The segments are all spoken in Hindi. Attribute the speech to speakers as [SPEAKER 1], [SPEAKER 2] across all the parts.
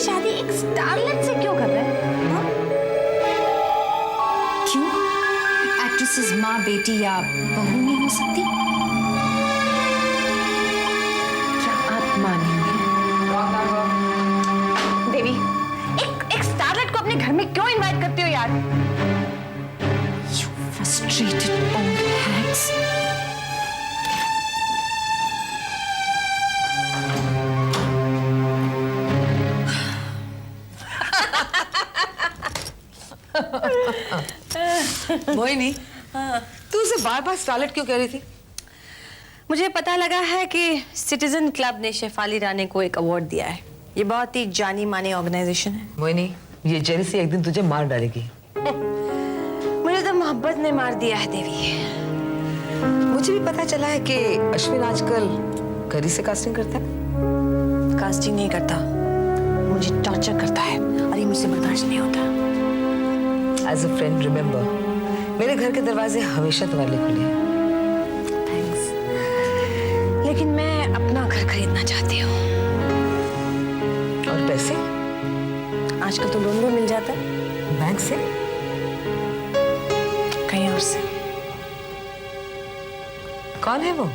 [SPEAKER 1] शादी एक स्टारलेट से क्यों कर रहे हैं? हाँ?
[SPEAKER 2] क्यों? एक्ट्रेसेस माँ बेटी या बहू नहीं हो सकती? क्या आप मानेंगे?
[SPEAKER 1] देवी, एक स्टारलेट को अपने घर में क्यों इनवाइट करती हो यार?
[SPEAKER 2] You frustrated old hags.
[SPEAKER 3] Mohini, तू उसे बार बार स्टारलेट क्यों कह रही थी?
[SPEAKER 1] मुझे पता लगा है कि सिटीजन क्लब ने शेफाली रानी को एक अवार्ड दिया है। ये बहुत ही जानी मानी ऑर्गेनाइजेशन है।
[SPEAKER 3] मोहिनी, ये जेलसी एक दिन तुझे मार डालेगी।
[SPEAKER 1] मुझे तो मोहब्बत ने मार दिया है देवी।
[SPEAKER 3] मुझे भी पता चला है कि अश्विन आजकल घर ही से कास्टिंग करता है।
[SPEAKER 1] कास्टिंग नहीं करता, मुझे टॉर्चर करता है और ये मुझसे बर्दाश्त नहीं होता।
[SPEAKER 3] एज अ फ्रेंड रिमेम्बर, मेरे घर के दरवाजे हमेशा तुम्हारे लिए खुले हैं।
[SPEAKER 1] थैंक्स, लेकिन मैं अपना घर खरीदना चाहती हूँ।
[SPEAKER 3] और पैसे?
[SPEAKER 1] आजकल तो लोन भी मिल जाता है।
[SPEAKER 3] बैंक से?
[SPEAKER 1] कहीं और से।
[SPEAKER 3] कौन है वो?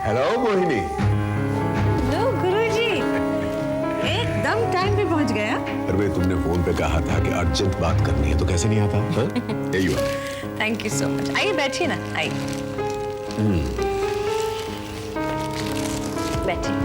[SPEAKER 4] हेलो मोहिनी।
[SPEAKER 1] लो गुरुजी, एकदम टाइम पे पहुंच गया।
[SPEAKER 4] अरे तुमने फोन पे कहा था कि अर्जेंट बात करनी है, तो कैसे नहीं आता? यही हुआ।
[SPEAKER 1] Thank you so much. आइए बैठिए ना, आइए बैठिए।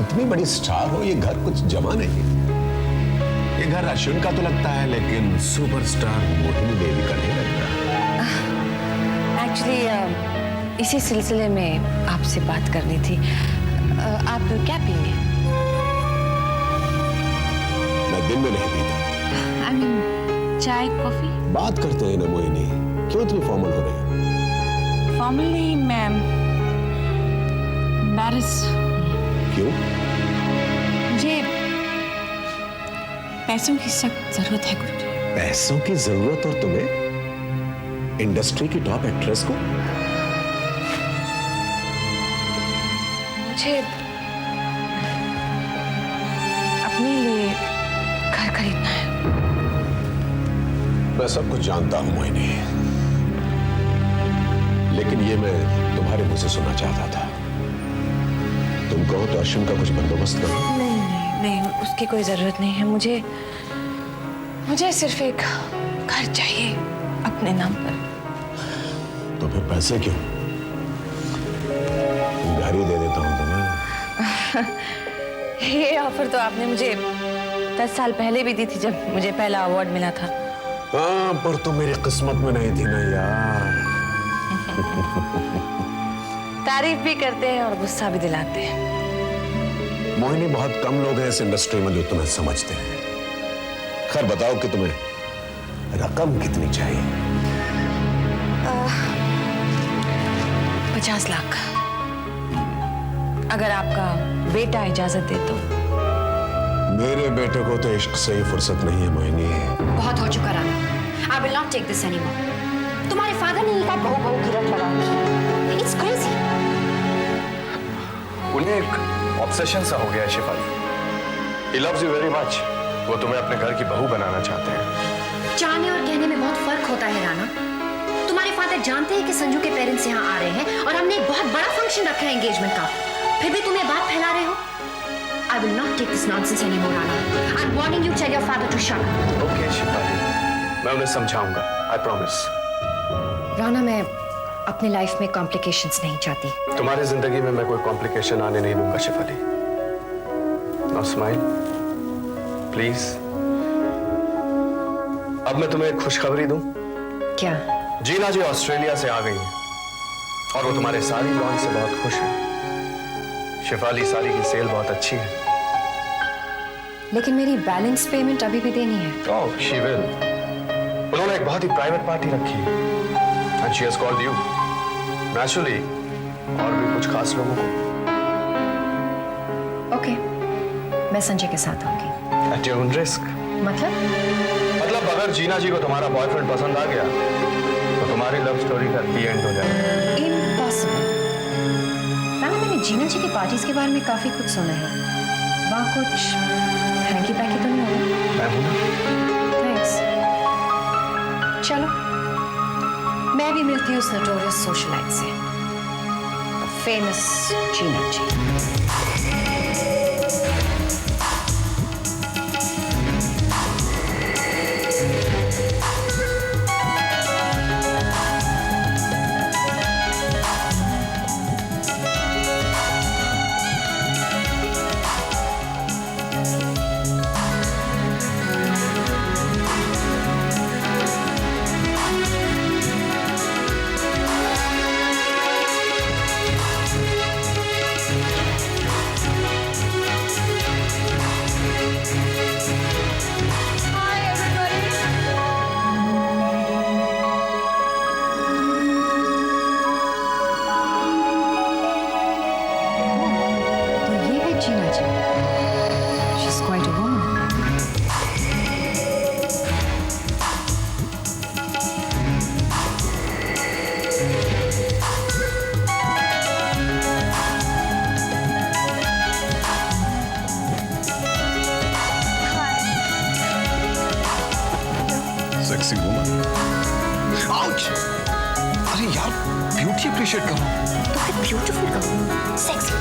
[SPEAKER 4] इतनी बड़ी स्टार हो, ये घर कुछ जमा नहीं। ये घर अश्विन का तो लगता है, लेकिन सुपरस्टार मोहिनी देवी का नहीं लगता।
[SPEAKER 1] एक्चुअली इसी सिलसिले में आपसे बात करनी थी। आप क्या पिएंगे?
[SPEAKER 4] मैं दिन में नहीं पीता।
[SPEAKER 1] आई मीन चाय कॉफी?
[SPEAKER 4] बात करते हैं ना मोहिनी, क्यों इतनी फॉर्मल हो रही है?
[SPEAKER 1] फॉर्मल नहीं मैम, एम्बैरेस।
[SPEAKER 4] क्यों?
[SPEAKER 1] मुझे पैसों की सख्त जरूरत है गुरुजी।
[SPEAKER 4] पैसों की जरूरत? और तुम्हें, इंडस्ट्री की टॉप एक्ट्रेस को?
[SPEAKER 1] मुझे अपने लिए घर खरीदना है।
[SPEAKER 4] मैं सब कुछ जानता हूं मोहिनी, लेकिन ये मैं तुम्हारे मुंह से सुनना चाहता था। तुम कहो तो अश्विन का कुछ बंदोबस्त करो।
[SPEAKER 1] नहीं नहीं नहीं, उसकी कोई जरूरत नहीं है। मुझे सिर्फ एक घर चाहिए अपने नाम पर।
[SPEAKER 4] तो फिर पैसे क्यों? घर ही दे देता हूं तुम्हें।
[SPEAKER 1] ये ऑफर तो आपने मुझे 10 साल पहले भी दी थी, जब मुझे पहला अवार्ड मिला था।
[SPEAKER 4] हाँ, पर तो मेरी किस्मत में नहीं थी ना यार।
[SPEAKER 1] तारीफ भी करते हैं और गुस्सा भी दिलाते हैं।
[SPEAKER 4] मोहिनी, बहुत कम लोग हैं इस इंडस्ट्री में जो तुम्हें समझते हैं। खैर बताओ कि तुम्हें रकम कितनी चाहिए?
[SPEAKER 1] 50 लाख, अगर आपका बेटा इजाजत दे तो।
[SPEAKER 4] मेरे बेटे को तो इश्क से ही फुर्सत नहीं है मोहिनी।
[SPEAKER 2] बहुत हो चुका Rana. I will not take this anymore. तुम्हारे फादर ने कहा बहू बहू की रट लगाई। It's crazy.
[SPEAKER 5] उन्हें एक ऑब्सेशन सा हो गया है Shefali. He loves you very much. वो तुम्हें अपने घर की बहू बनाना चाहते हैं।
[SPEAKER 2] चाहने और कहने में बहुत फर्क होता है राना। तुम्हारे फादर जानते हैं कि संजू के पेरेंट्स यहाँ आ रहे हैं और हमने एक बहुत बड़ा फंक्शन रखा है एंगेजमेंट का, फिर भी तुम ये बात फैला रहे हो। I will not take this nonsense anymore, Rana. I'm warning you. Tell your father to shut up.
[SPEAKER 5] Okay, Shefali, मैं उन्हें समझाऊंगा। I promise.
[SPEAKER 2] राना, मैं अपनी लाइफ में कॉम्प्लिकेशंस नहीं चाहती।
[SPEAKER 5] तुम्हारी जिंदगी में मैं कोई कॉम्प्लिकेशन आने नहीं दूंगा शेफाली। Now smile, please. अब मैं तुम्हें एक खुशखबरी दूं।
[SPEAKER 2] क्या?
[SPEAKER 5] जीना जी ऑस्ट्रेलिया से आ गई हैं और वो तुम्हारे सारी लॉन्च से बहुत खुश है। शेफाली, सारी की सेल बहुत अच्छी है।
[SPEAKER 2] लेकिन मेरी बैलेंस पेमेंट अभी भी देनी है।
[SPEAKER 5] Oh, she will. उन्होंने एक बहुत ही प्राइवेट पार्टी रखी है and she has called you. Naturally, और भी कुछ खास लोगों को।
[SPEAKER 2] ओके, मैं संजय के साथ आऊंगी।
[SPEAKER 5] At your own risk.
[SPEAKER 2] मतलब
[SPEAKER 5] अगर जीना जी को तुम्हारा बॉयफ्रेंड पसंद आ गया तो तुम्हारी लव स्टोरी का दी एंड हो जाएगा।
[SPEAKER 2] इम्पॉसिबल। राना, मैंने मैंने जीना जी की पार्टीज के बारे में काफी कुछ सुना है। वहाँ कुछ हैंकी पैकी तो नहीं होगा?
[SPEAKER 5] मैं हूं ना।
[SPEAKER 2] थैंक्स। चलो, मैं भी मिलती हूँ उस नोटोरियस सोशलाइट से, famous Gina ji.
[SPEAKER 5] Sexy woman. Ouch! अरे यार, ब्यूटी अप्रिशिएट करो।
[SPEAKER 2] तो फिर ब्यूटीफुल कहो, सेक्सी।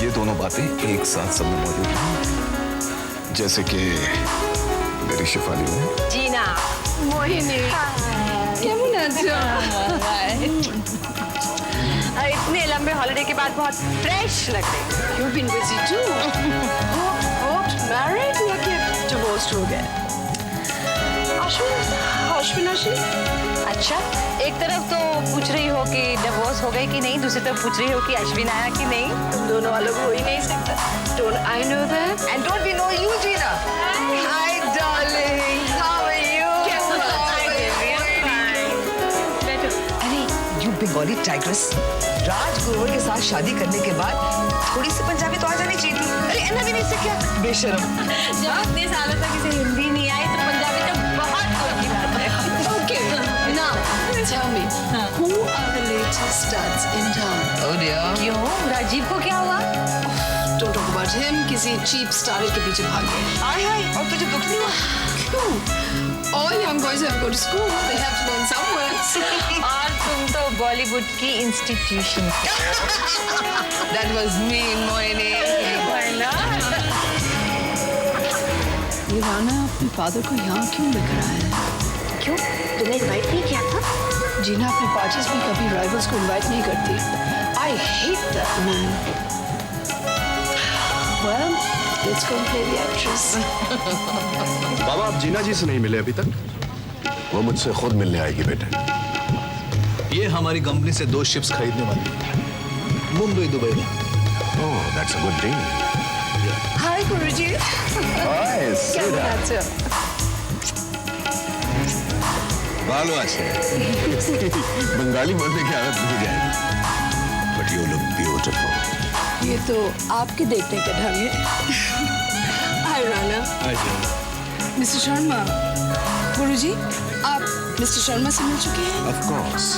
[SPEAKER 5] ये दोनों बातें एक साथ सब में मौजूद हैं, जैसे कि मेरी शिफाली में।
[SPEAKER 1] जीना,
[SPEAKER 6] मोहिनी, কেমন আছো?
[SPEAKER 1] इतने लंबे हॉलिडे के बाद बहुत फ्रेश लग रही है।
[SPEAKER 6] You've been busy too. What? Married या कि divorced हो गए? अश्विन
[SPEAKER 1] अच्छा, एक तरफ तो पूछ रही हो कि डिवोर्स हो गई कि नहीं, दूसरी तरफ पूछ रही हो कि अश्विन आया कि नहीं।
[SPEAKER 6] तुम दोनों अलग हो ही नहीं सकता. Don't I know that?
[SPEAKER 3] And don't we know you, Gina? Hi, darling. How are you? अरे, you Bengali tigress. राज ग्रोवर के साथ शादी करने के बाद थोड़ी सी पंजाबी तो आ जानी चाहिए थी। अरे अन्ना भी नहीं से क्या? बेशरम।
[SPEAKER 1] जब इतने सालों तक इसे हिंदी नहीं आई तो पंजाबी तो बहुत दूर की बात है।
[SPEAKER 6] Okay. Now, tell me, who are the latest studs in town?
[SPEAKER 3] Oh dear.
[SPEAKER 1] क्यों? राजीव को क्या हुआ?
[SPEAKER 6] Don't talk about him. किसी cheap star के पीछे भाग गए.
[SPEAKER 3] हाय हाय, और तुझे दुख नहीं हुआ?
[SPEAKER 6] क्यों? All young boys have to go to school. They have to learn somewhere.
[SPEAKER 1] और तुम तो बॉलीवुड की institution.
[SPEAKER 3] That was me, Moini.
[SPEAKER 6] ये राना अपने फादर को यहाँ क्यों लेकर आया है?
[SPEAKER 2] क्यों? तुम्हें इनवाइट नहीं किया था?
[SPEAKER 6] जीना अपनी पार्टीज में कभी राइवल्स को इनवाइट नहीं करती. I hate that man. Well, let's go and play the actress.
[SPEAKER 5] बाबा, आप जीना जी से नहीं मिले अभी तक?
[SPEAKER 4] वो मुझसे खुद मिलने आएगी बेटा।
[SPEAKER 7] ये हमारी कंपनी से 2 शिप्स खरीदने वाली है, मुंबई दुबई में।
[SPEAKER 4] Oh, that's a good deal.
[SPEAKER 6] Hi, Guruji.
[SPEAKER 4] Hi,
[SPEAKER 6] कैसे हैं?
[SPEAKER 4] बालो अच्छे। बंगाली बोलने की आदत नहीं जाएगी। But you look beautiful.
[SPEAKER 6] ये तो आपके देखने का ढंग है. Hi, राना. मिस्टर शर्मा. गुरुजी, आप मिस्टर शर्मा से मिल चुके हैं?
[SPEAKER 4] Of course.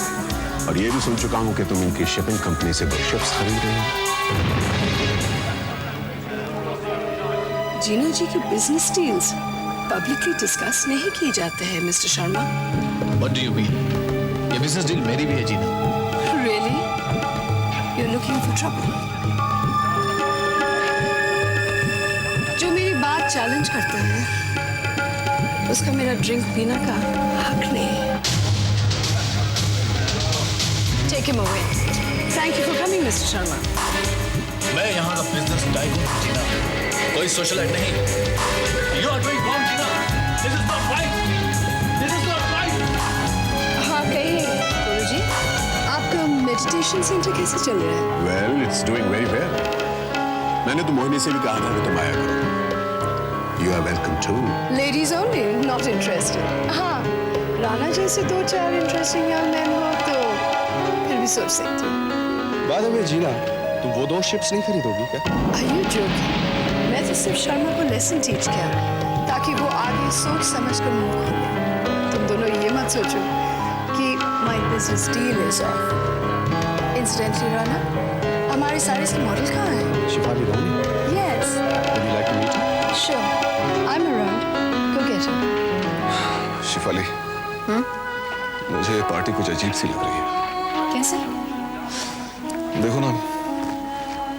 [SPEAKER 4] और ये भी सुन चुका हूँ कि तुम इनकी शिपिंग कंपनी से 2 शिप्स खरीद रहे हो।
[SPEAKER 6] जीना जी की बिजनेस डील्स पब्लिकली डिस्कस नहीं की जाते हैं mister Sharma.
[SPEAKER 7] What do you mean? ये बिजनेस डील मेरी भी है जीना।
[SPEAKER 6] Really? You're looking for trouble? जो मेरी बात चैलेंज करता है, उसका मेरा ड्रिंक पीने का हक नहीं है. Take him away. Thank you for coming, Mr. Sharma.
[SPEAKER 7] मैं यहाँ का बिजनेस टाइकून हूँ जीना, कोई सोशलाइट नहीं। You are doing wrong Jeena. This is not right. This is not right.
[SPEAKER 6] हाँ, कहिए गुरुजी, आपका मेडिटेशन सेंटर कैसे चल रहा है?
[SPEAKER 4] Well, it's doing very well. मैंने तो मोहिनी से भी कहा था कि तुम आया करो। You are welcome too.
[SPEAKER 6] Ladies only, not interested. हाँ, राणा जैसे 2-4 इंटरेस्टिंग young men हो तो फिर भी सोच सकती हूँ.
[SPEAKER 5] बाद में जीना, तुम वो 2 शिप्स नहीं खरीदोगी क्या?
[SPEAKER 6] Are you joking? मैं तो सिर्फ शर्मा को लेसन टीच किया ताकि वो आगे सोच समझ कर मुंह खोले. तुम दोनों ये मत सोचो कि my business deal is off. Incidentally, Rana, हमारी साड़ी की मॉडल कहाँ है?
[SPEAKER 5] शिफाली रानी,
[SPEAKER 6] Yes,
[SPEAKER 5] would you like to meet her?
[SPEAKER 6] sure. I'm around. Go get her.
[SPEAKER 5] Shifali, मुझे ये पार्टी कुछ अजीब सी लग रही है।
[SPEAKER 2] कैसे?
[SPEAKER 5] देखो ना,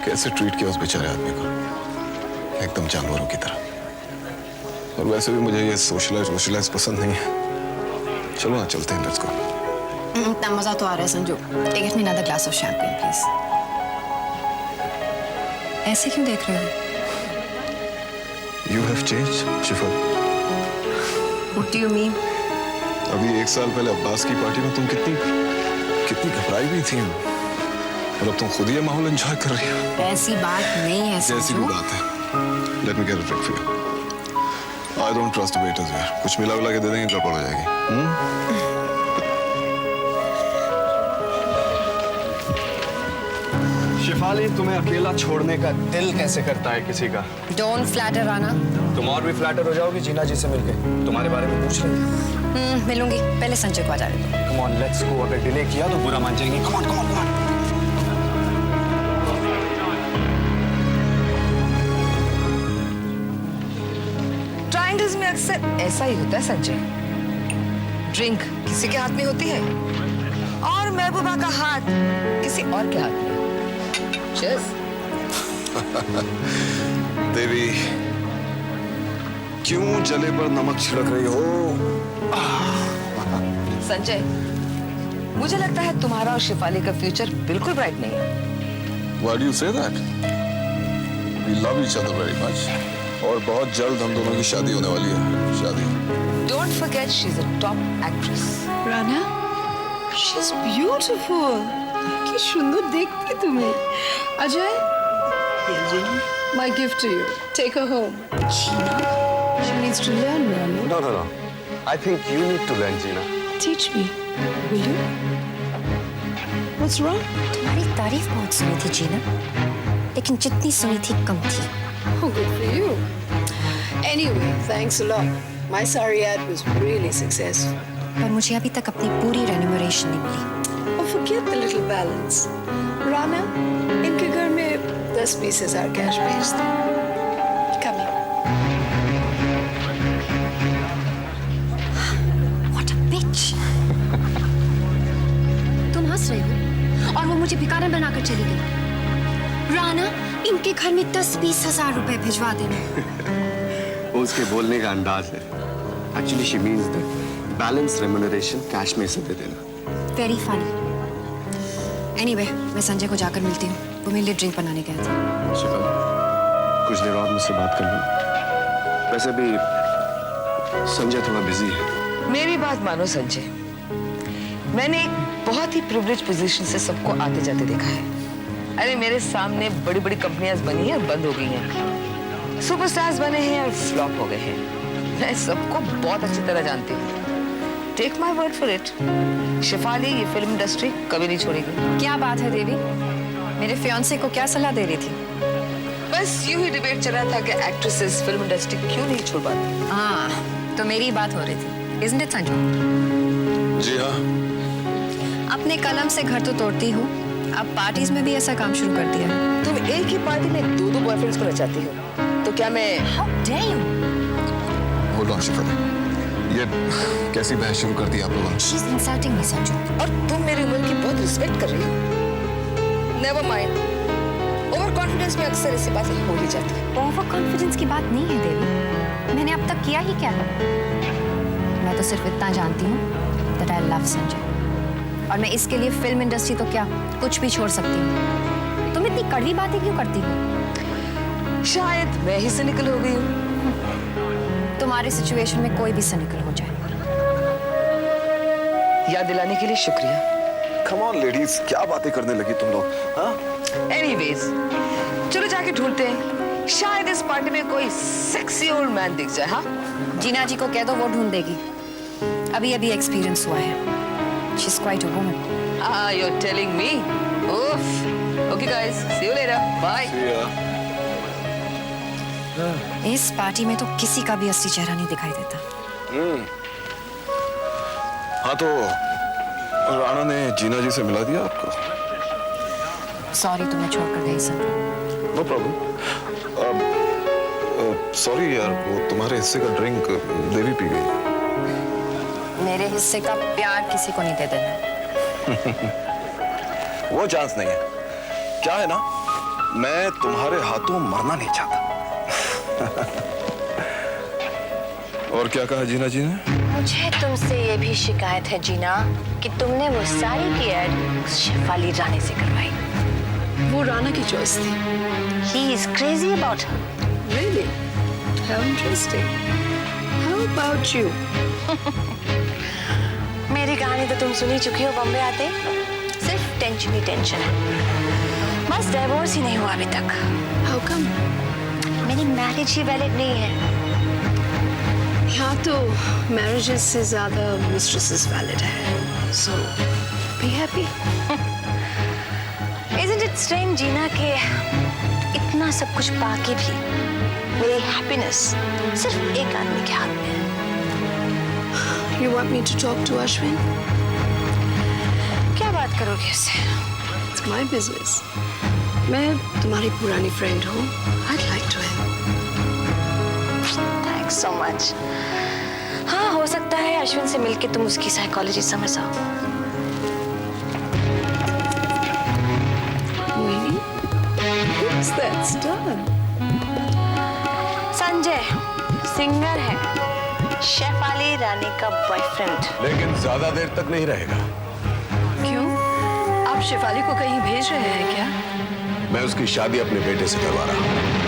[SPEAKER 5] कैसे ट्रीट किया उस बेचारे आदमी को, एकदम जानवरों की तरह। और वैसे भी मुझे ये सोशलाइज पसंद नहीं है। चलो ना, चलते हैं, लेट्स गो।
[SPEAKER 2] इतना मजा तो आ रहा है Sanju. Get me another glass of champagne, please. ऐसे क्यों देख रहे हो?
[SPEAKER 5] You have changed, Shifali.
[SPEAKER 2] What do you mean?
[SPEAKER 5] अभी 1 साल पहले अब्बास की पार्टी में तुम कितनी घबराई हुई थी, और अब तुम खुद ही ये माहौल एंजॉय कर रही हो।
[SPEAKER 2] ऐसी बात नहीं है
[SPEAKER 5] जैसी भी
[SPEAKER 2] संजू।
[SPEAKER 5] बात है, let me get a drink for you. I don't trust the waiters यार, कुछ मिला के दे देंगे, गड़बड़ हो जाएगी। शिफाली, तुम्हें अकेला छोड़ने का दिल कैसे करता है किसी का?
[SPEAKER 2] Don't flatter, Rana.
[SPEAKER 5] तुम और भी फ्लैटर हो जाओगी जीना जी से मिलके, तुम्हारे बारे में पूछ रही है।
[SPEAKER 2] मिलूंगी, पहले संजय को आ जाने दो।
[SPEAKER 5] Come on, let's go. अगर डिले किया तो बुरा मान जाएंगे। Come on, come on, come on.
[SPEAKER 3] Triangles में अक्सर ऐसा ही होता है संजय। ड्रिंक किसी के हाथ में होती है और महबूबा का हाथ किसी और के हाथ में। Cheers.
[SPEAKER 5] देवी, क्यों जले पर नमक छिड़क रही हो?
[SPEAKER 3] संजय, मुझे लगता है तुम्हारा और शिफाली का फ्यूचर बिल्कुल ब्राइट नहीं है।
[SPEAKER 5] Why do you say that? We love each other very much. और बहुत जल्द हम दोनों की शादी होने वाली है। शादी।
[SPEAKER 3] Don't forget she's a top actress.
[SPEAKER 6] Rana, she's beautiful. कि सुंदर देखती है तुम्हें। Ajay, my gift to you. Take her home. She needs to learn, Rana.
[SPEAKER 5] No. I think you need to learn, Gina.
[SPEAKER 6] Teach me, will you? What's wrong?
[SPEAKER 2] तुम्हारी तारीफ बहुत सुनी थी जीना, लेकिन जितनी सुनी थी कम थी।
[SPEAKER 6] Oh, good for you. Anyway, thanks a lot. My sari ad was really successful.
[SPEAKER 2] पर मुझे अभी तक अपनी पूरी रेन्यूमरेशन नहीं मिली।
[SPEAKER 6] Oh, forget the little balance. Rana, इनके घर में 10-20,000 कैश भेज दो। Come here.
[SPEAKER 2] What a bitch! तुम हंस रहे हो और वो मुझे भिखारन बनाकर चली गई। राना, इनके घर में 10-20 हजार रुपए भिजवा देना।
[SPEAKER 8] वो उसके बोलने का अंदाज है। Actually she means that balance remuneration cash में से दे देना।
[SPEAKER 2] Very funny. एनीवे, मैं संजय को जाकर मिलती हूँ। वो मेरे लिए ड्रिंक बनाने गया था।
[SPEAKER 8] शिफाली, कुछ देर और मुझसे बात कर लो। वैसे भी संजय थोड़ा बिजी है।
[SPEAKER 3] मेरी बात मानो संजय, मैंने एक बहुत ही प्रिविलेज पोजीशन से सबको आते जाते देखा है। अरे मेरे सामने बड़ी बड़ी कंपनियां बनी हैं और बंद हो गई हैं, सुपरस्टार्स बने हैं और फ्लॉप हो गए हैं। मैं सबको बहुत अच्छी तरह जानती हूँ। Take my word for it, Shefali ये फिल्म इंडस्ट्री कभी नहीं छोड़ेगी।
[SPEAKER 2] क्या बात है देवी? मेरे फियांसे को क्या सलाह दे रही थी?
[SPEAKER 3] बस यूं ही डिबेट चल रहा था कि एक्ट्रेसेस फिल्म इंडस्ट्री क्यों नहीं छोड़ पाती।
[SPEAKER 2] हाँ, तो मेरी बात हो रही थी, isn't it संजू?
[SPEAKER 5] जी हाँ।
[SPEAKER 2] अपने कलम से घर तो तोड़ती हूँ, अब पार्टीज में भी ऐसा काम शुरू कर दिया है।
[SPEAKER 3] तुम एक ही पार्टी में 2 बॉयफ्रेंड्स को नचाती हो, तो क्या मैं
[SPEAKER 2] How dare you?
[SPEAKER 5] Hold on Shefali, ये कैसी बहस शुरू कर दी आप लोगों ने?
[SPEAKER 2] She's insulting me, Sanju.
[SPEAKER 3] और तुम मेरी उम्र की बहुत रिस्पेक्ट कर रही हो। नेवर माइंड, ओवर कॉन्फिडेंस में अक्सर ऐसी बातें हो ही जाती है।
[SPEAKER 2] ओवर कॉन्फिडेंस की बात नहीं है देवी, मैंने अब तक किया ही क्या है? मैं तो सिर्फ इतना जानती हूँ that I love संजय, और मैं इसके लिए फिल्म इंडस्ट्री तो क्या कुछ भी छोड़ सकती हूँ। तुम इतनी कड़वी बातें क्यों करती हो?
[SPEAKER 3] शायद मैं ही सिनिकल हो गई हूँ।
[SPEAKER 2] तुम्हारी सिचुएशन में कोई भी सिनिकल हो जाए।
[SPEAKER 3] याद दिलाने के लिए शुक्रिया।
[SPEAKER 5] कम ऑन लेडीज, क्या बातें करने लगी तुम लोग? हाँ?
[SPEAKER 3] एनीवेज, चलो जाके ढूंढते हैं, शायद इस पार्टी में कोई सेक्सी ओल्ड मैन दिख जाए। हाँ,
[SPEAKER 2] जीना जी को कह दो, वो ढूंढ देगी। अभी अभी एक्सपीरियंस हुआ है। She's quite a woman.
[SPEAKER 3] Ah, you're telling me? Oof. Okay guys, see you later. Bye.
[SPEAKER 2] इस पार्टी में तो किसी का भी असली चेहरा नहीं दिखाई देता।
[SPEAKER 5] हाँ, तो राणा ने जीना जी से मिला दिया आपको?
[SPEAKER 2] सॉरी तुम्हें छोड़कर गई संजू।
[SPEAKER 5] No problem. सॉरी यार, वो तुम्हारे हिस्से का ड्रिंक देवी पी गई।
[SPEAKER 2] मेरे हिस्से का प्यार किसी को नहीं दे देना।
[SPEAKER 5] वो चांस नहीं है। क्या है ना, मैं तुम्हारे हाथों मरना नहीं चाहता। और क्या कहा जीना जी ने?
[SPEAKER 1] मुझे तुमसे ये भी शिकायत है जीना कि तुमने वो सारी की एड शेफाली रानी से करवाई।
[SPEAKER 6] वो राना की चॉइस थी।
[SPEAKER 1] He is crazy about her.
[SPEAKER 6] Really? How interesting. How about you?
[SPEAKER 1] मेरी कहानी तो तुम सुन ही चुकी हो बॉम्बे आते ही। सिर्फ टेंशन ही टेंशन है। बस डिवोर्स ही नहीं हुआ अभी तक।
[SPEAKER 6] How come?
[SPEAKER 1] मेरी मैरिज ही वैलिड नहीं है।
[SPEAKER 6] यहाँ तो मैरिजेस से ज्यादा मिस्ट्रेसेस वैलिड है। So be happy.
[SPEAKER 1] Isn't it strange जीना कि इतना सब कुछ पाके भी मेरी हैप्पीनेस सिर्फ एक आदमी के हाथ में है।
[SPEAKER 6] You want me to talk to Ashwin?
[SPEAKER 1] क्या बात करोगे उससे?
[SPEAKER 6] It's my business. मैं तुम्हारी पुरानी फ्रेंड हूँ। I'd like to help.
[SPEAKER 1] Thanks so much. हाँ, हो सकता है अश्विन से मिलके तुम उसकी साइकोलॉजी समझ जाओ।
[SPEAKER 6] Moini? Who's that star?
[SPEAKER 1] Sanjay singer है, शेफाली रानी का बॉयफ्रेंड।
[SPEAKER 4] लेकिन ज्यादा देर तक नहीं रहेगा।
[SPEAKER 6] क्यों? आप शेफाली को कहीं भेज रहे हैं क्या?
[SPEAKER 4] मैं उसकी शादी अपने बेटे से करवा रहा हूँ।